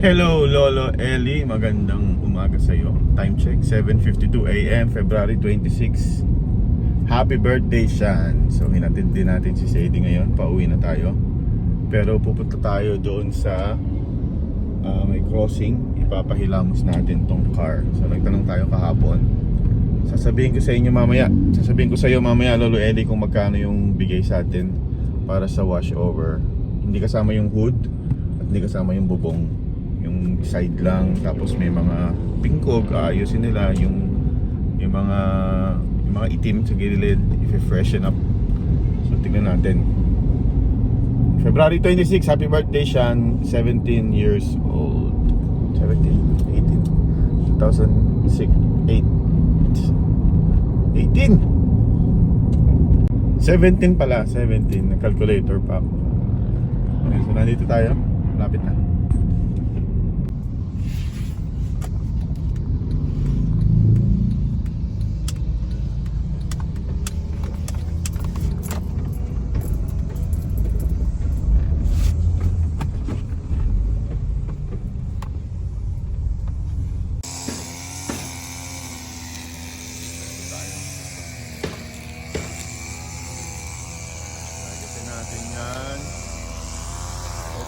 Hello Lolo Eli, magandang umaga sa iyo. Time check 7:52 AM, February 26. Happy birthday, Shan. So hinatid din natin si Sadie ngayon, pauwi na tayo. Pero pupunta tayo doon sa may crossing, ipapahilamos natin tong car. So nagtanong tayo kahapon. Sasabihin ko sa iyo mamaya Lolo Eli kung magkano yung bigay sa atin para sa washover. Hindi kasama yung hood at hindi kasama yung bubong. Yung side lang, tapos may mga pingkog, ayusin nila yung mga itim sa gilid, i-freshen up. So tingnan natin. February 26, happy birthday Shan, 17 years old. 17, 18, 2006, 8, 18, 17 pala, 17, nag-calculator pa ako. Okay, so nandito tayo, lapit na.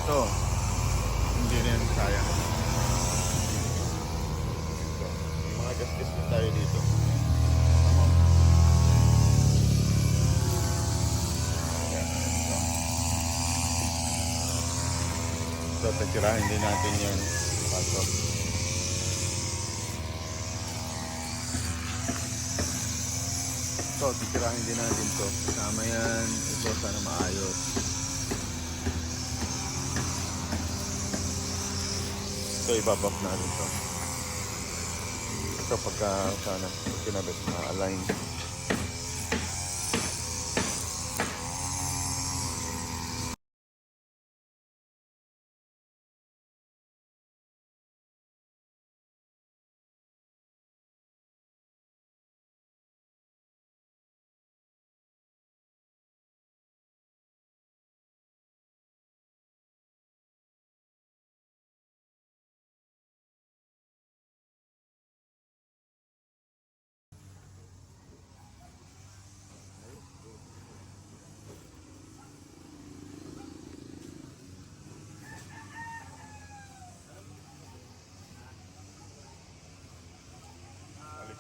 Ito, hindi rin kaya. Ito, may mga gasgas na tayo dito. Tama. Ayan, ito. So, tatirahin din natin yan. Pasok. Ito, titirahin din natin ito. Kasama yan. Ito, sana maayos. So ibabak natin ito. Ito pagka sana kinabit na align.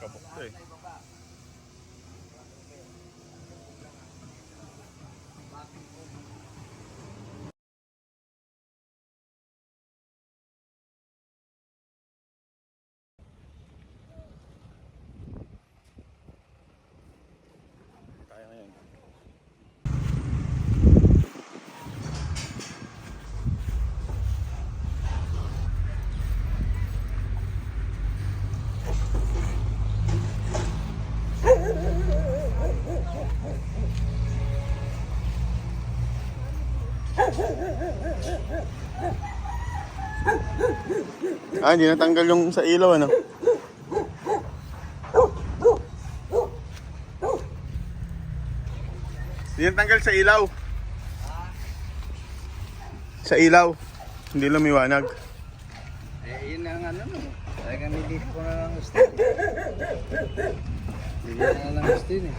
Kabuk to eh. Kaya ngayon. Hindi natanggal yung sa ilaw, ano? Hindi natanggal sa ilaw. Sa ilaw. Hindi lumiwanag. Yun ang ano no. Talagang hindi ko na lang gusto. Hindi na lang gusto yun eh.